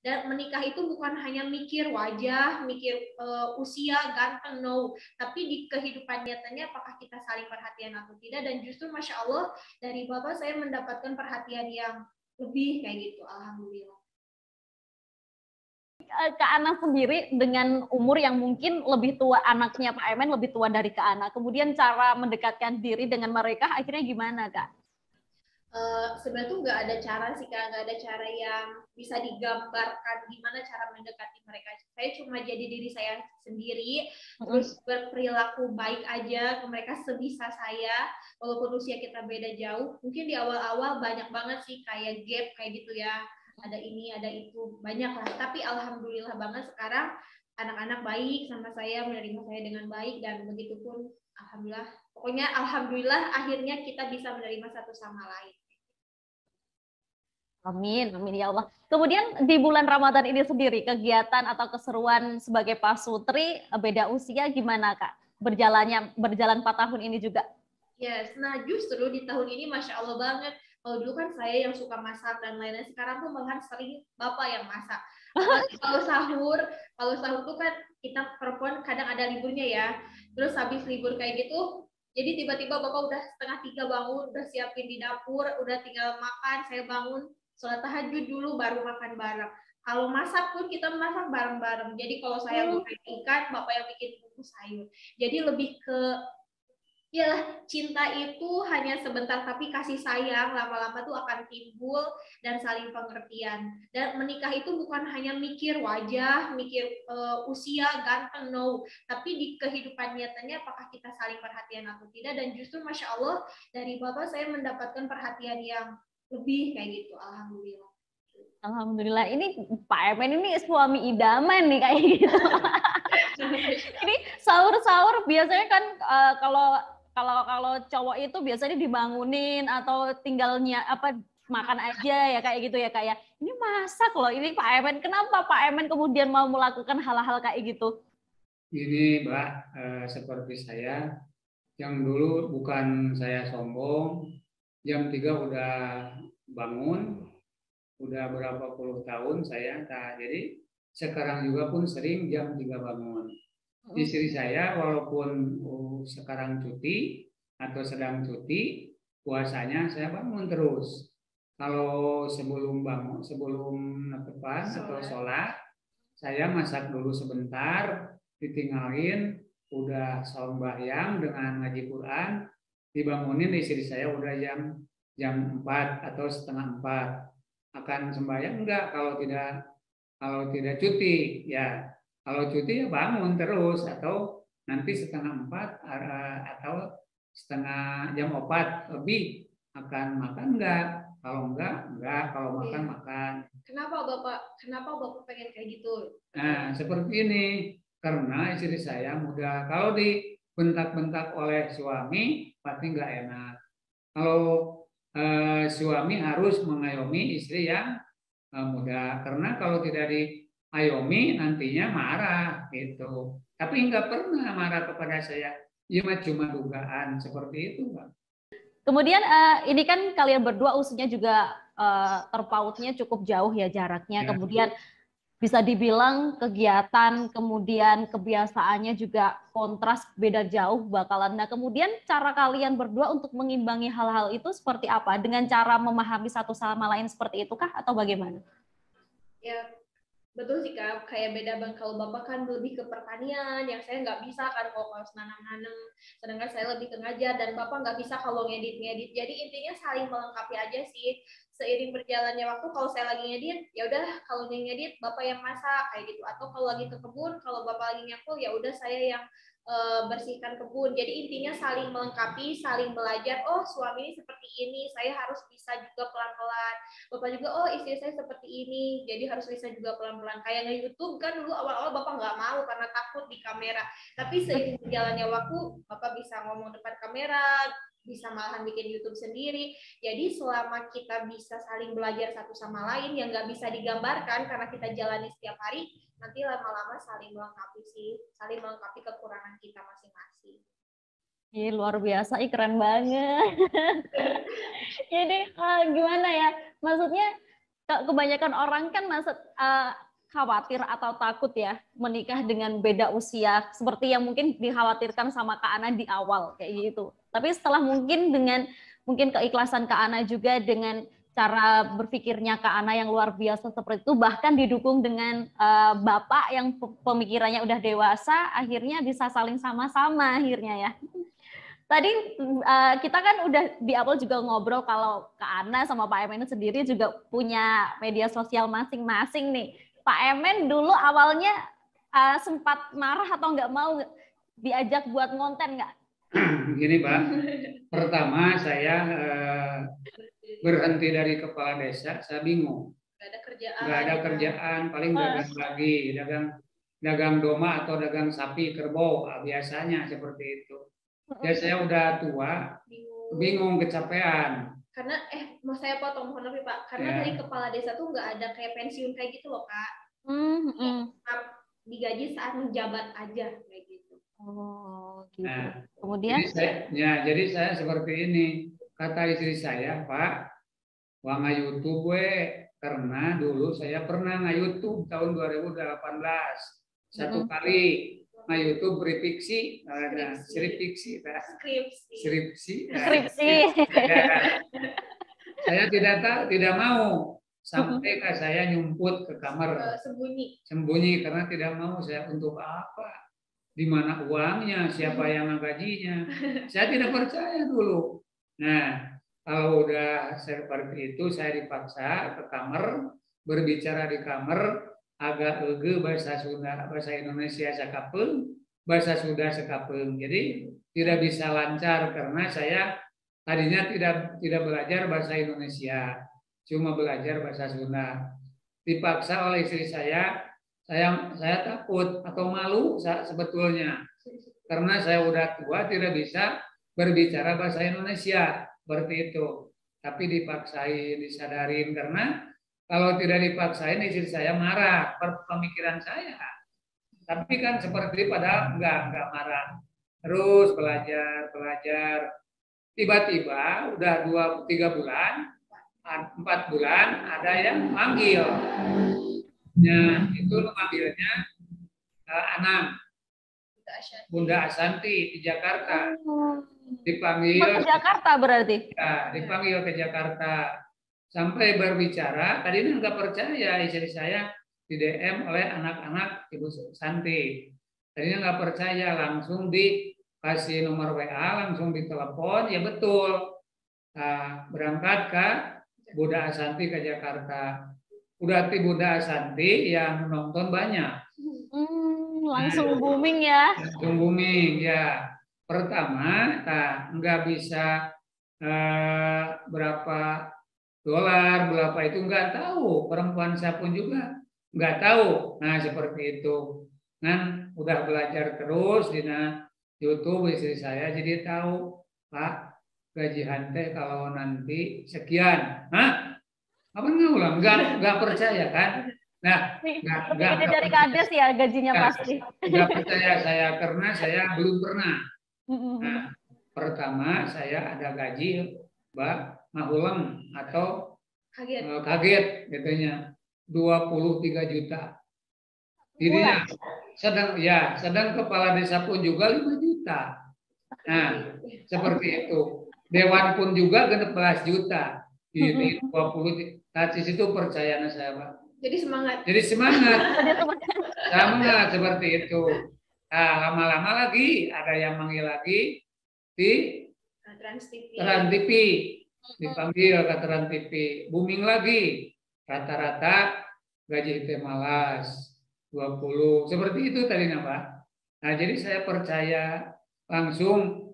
Dan menikah itu bukan hanya mikir wajah, mikir usia, ganteng, no. Tapi di kehidupan nyatanya apakah kita saling perhatian atau tidak. Dan justru Masya Allah dari Bapak saya mendapatkan perhatian yang lebih kayak gitu. Alhamdulillah. Kak Ana sendiri dengan umur yang mungkin lebih tua, anaknya Pak Emen lebih tua dari Kak Ana. Kemudian cara mendekatkan diri dengan mereka akhirnya gimana, Kak? Sebenarnya tuh nggak ada cara sih Kak, nggak ada cara yang bisa digambarkan gimana cara mendekati mereka. Saya cuma jadi diri saya sendiri, terus berperilaku baik aja ke mereka sebisa saya, walaupun usia kita beda jauh. Mungkin di awal-awal banyak banget sih kayak gap kayak gitu ya, ada ini, ada itu, banyak lah. Tapi alhamdulillah banget sekarang anak-anak baik sama saya, menerima saya dengan baik, dan begitu pun alhamdulillah. Pokoknya alhamdulillah akhirnya kita bisa menerima satu sama lain. Amin, amin ya Allah. Kemudian di bulan Ramadan ini sendiri, kegiatan atau keseruan sebagai pasutri beda usia gimana Kak? Berjalan 4 tahun ini juga. Yes, nah justru di tahun ini Masya Allah banget. Kalau dulu kan saya yang suka masak dan lain-lain, sekarang tuh malahan sering bapak yang masak. Apalagi kalau sahur tuh kan kita perempuan kadang ada liburnya ya. Terus habis libur kayak gitu, jadi tiba-tiba bapak udah 2:30 bangun, udah siapin di dapur, udah tinggal makan, saya bangun, sholat tahajud dulu, baru makan bareng. Kalau masak pun kita masak bareng-bareng. Jadi kalau saya goreng ikan, bapak yang bikin bumbu sayur. Jadi lebih ke ya, cinta itu hanya sebentar, tapi kasih sayang lama-lama tuh akan timbul dan saling pengertian. Dan menikah itu bukan hanya mikir wajah, mikir usia, ganteng, no. Tapi di kehidupan nyatanya apakah kita saling perhatian atau tidak. Dan justru Masya Allah dari Bapak saya mendapatkan perhatian yang lebih kayak gitu. Alhamdulillah. Alhamdulillah, ini Pak Emen ini suami idaman nih kayak gitu. Ini sahur-sahur biasanya kan kalau cowok itu biasanya dibangunin atau tinggalnya makan aja ya kayak gitu ya kayak. Ini masak loh, ini Pak Emen. Kenapa Pak Emen kemudian mau melakukan hal-hal kayak gitu? Ini Mbak, seperti saya yang dulu bukan saya sombong, jam 3 udah bangun, udah berapa puluh tahun saya. Nah, jadi sekarang juga pun sering jam 3 bangun. Istri saya walaupun sekarang cuti atau sedang cuti, puasanya saya bangun terus. Kalau sebelum bangun, sebelum depan atau sholat, saya masak dulu sebentar, ditinggalin, udah sembahyang dengan ngaji Quran, dibangunin istri saya udah jam 4 atau setengah 4. Akan sembahyang enggak kalau tidak cuti ya. Kalau cuti ya bangun terus atau nanti setengah 4 atau setengah jam 4 lebih akan makan enggak. Kalau enggak, kalau makan makan. Kenapa Bapak pengen kayak gitu? Nah, seperti ini. Karena istri saya muda. Kalau dibentak-bentak oleh suami, pasti nggak enak. Kalau suami harus mengayomi istri yang muda. Karena kalau tidak diayomi, nantinya marah gitu. Tapi nggak pernah marah kepada saya. Ya cuma dugaan seperti itu, Pak. Kemudian ini kan kalian berdua usianya juga terpautnya cukup jauh ya jaraknya. Ya. Kemudian bisa dibilang kegiatan, kemudian kebiasaannya juga kontras beda jauh bakalan. Nah, kemudian cara kalian berdua untuk mengimbangi hal-hal itu seperti apa? Dengan cara memahami satu sama lain seperti itu kah atau bagaimana? Ya, betul sih Kak, kayak beda bang. Kalau Bapak kan lebih ke pertanian, yang saya nggak bisa kan kalau nanam-nanam, sedangkan saya lebih ke ngajar, dan Bapak nggak bisa kalau ngedit-ngedit. Jadi intinya saling melengkapi aja sih. Seiring berjalannya waktu, kalau saya lagi ngedit, ya udah kalau ngedit Bapak yang masak kayak gitu. Atau kalau lagi ke kebun, kalau Bapak lagi nyakul, ya udah saya yang bersihkan kebun. Jadi intinya saling melengkapi, saling belajar. Oh, suami ini seperti ini, saya harus bisa juga pelan-pelan. Bapak juga, oh istri saya seperti ini, jadi harus bisa juga pelan-pelan. Kayak nge-YouTube kan dulu awal-awal Bapak nggak mau karena takut di kamera. Tapi seiring berjalannya waktu, Bapak bisa ngomong depan kamera, bisa malahan bikin YouTube sendiri. Jadi selama kita bisa saling belajar satu sama lain yang nggak bisa digambarkan karena kita jalani setiap hari, nanti lama-lama saling melengkapi sih, saling melengkapi kekurangan kita masing-masing. Ih, luar biasa, keren banget. Jadi gimana ya? Maksudnya kebanyakan orang kan khawatir atau takut ya menikah dengan beda usia seperti yang mungkin dikhawatirkan sama Kak Ana di awal kayak gitu. Tapi setelah mungkin keikhlasan Kak Ana juga dengan cara berpikirnya Kak Ana yang luar biasa seperti itu, bahkan didukung dengan Bapak yang pemikirannya udah dewasa, akhirnya bisa saling sama-sama akhirnya ya. Tadi kita kan udah di awal juga ngobrol kalau Kak Ana sama Pak Emen sendiri juga punya media sosial masing-masing nih. Pak Emen dulu awalnya sempat marah atau nggak mau diajak buat ngonten nggak? Gini Pak, pertama saya berhenti dari kepala desa, saya bingung. Nggak ada kerjaan, paling dagang lagi, dagang doma atau dagang sapi kerbau, biasanya seperti itu. Ya saya udah tua, bingung, kecapean. Karena mau saya potong, mohon maaf Pak, karena dari kepala desa tuh nggak ada kayak pensiun kayak gitu loh Kak. Digaji saat menjabat aja kayak gitu. Oh gitu. Nah, kemudian? Jadi saya seperti ini. Kata istri saya, Pak, wah YouTube karena dulu saya pernah nge-YouTube tahun 2018 satu kali. YouTube berfiksi, skripsi. Saya tidak mau sampai saya nyumput ke kamar sembunyi karena tidak mau. Saya untuk apa? Di mana uangnya? Siapa yang menggajinya? Saya tidak percaya dulu. Nah, kalau udah seperti itu saya dipaksa ke kamar, berbicara di kamar. Agak ege bahasa Sunda, bahasa Indonesia sakapeung, bahasa Sunda sakapeung. Jadi tidak bisa lancar karena saya tadinya tidak belajar bahasa Indonesia, cuma belajar bahasa Sunda. Dipaksa oleh istri saya takut atau malu sebetulnya karena saya udah tua tidak bisa berbicara bahasa Indonesia seperti itu. Tapi dipaksain, disadarin karena kalau tidak dipaksain istri saya marah, pemikiran saya. Tapi kan seperti padahal enggak marah. Terus belajar. Tiba-tiba udah 2-3 bulan, 4 bulan ada yang manggil. Nah, itu manggilnya Anang. Bunda Asanti di Jakarta. Dipanggil ke Jakarta berarti? Ya, dipanggil ke Jakarta. Sampai berbicara, tadinya nggak percaya istri saya di DM oleh anak-anak Ibu Santi. Tadinya nggak percaya, langsung dikasih nomor WA, langsung ditelepon, ya betul. Berangkat ke Bunda Asanti ke Jakarta. Udah di Bunda Asanti yang nonton banyak. Langsung booming ya? Langsung booming ya. Pertama, nggak bisa berapa dolar, berapa itu nggak tahu. Perempuan saya pun juga nggak tahu. Nah, seperti itu. Kan udah belajar terus di YouTube istri saya jadi tahu, Pak, gaji hante kalau nanti sekian. Hah? Apa ngulang? Nggak percaya kan? Nah, nggak dari kades ya gajinya pasti. Nggak percaya saya karena saya belum pernah. Nah, pertama saya ada gaji, Mbak, mahuleng atau kaget gitunya 23 juta. Jadinya sedang kepala desa pun juga 5 juta. Nah, seperti itu. Dewan pun juga 16 juta. Jadi 20. Di situ percaya saya, Pak. Jadi semangat. Semangat seperti itu. Nah, lama-lama lagi ada yang manggil lagi di Trans TV. Dipanggil ke Trans TV. Booming lagi. Rata-rata gaji itu malas 20. Seperti itu tadinya, Pak. Nah, jadi saya percaya langsung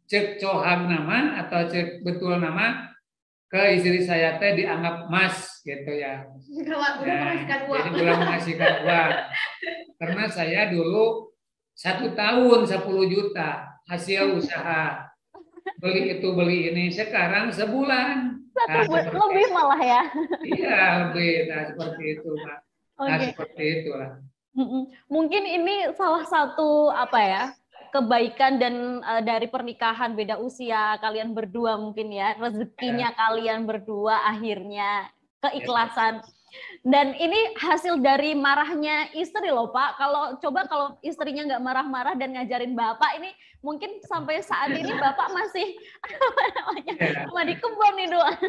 cek cohang nama atau cek betul nama ke istri saya teh dianggap mas gitu ya. Jadi belum menghasilkan uang. Karena saya dulu 1 tahun 10 juta hasil usaha. Beli itu beli ini, sekarang sebulan. Lebih malah ya. Iya, lebih. Nah, seperti itu, Pak. Nah, seperti itulah. Mungkin ini salah satu kebaikan dan dari pernikahan beda usia kalian berdua mungkin ya, rezekinya kalian berdua akhirnya keikhlasan. Dan ini hasil dari marahnya istri loh Pak. Kalau istrinya nggak marah-marah dan ngajarin Bapak, ini mungkin sampai saat ini Bapak masih apa namanya, cuma di kebun nih doang.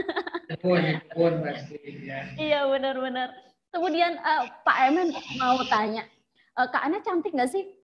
Kebun pasti ya. Iya benar-benar. Kemudian Pak Emen mau tanya, Kak Ana cantik nggak sih?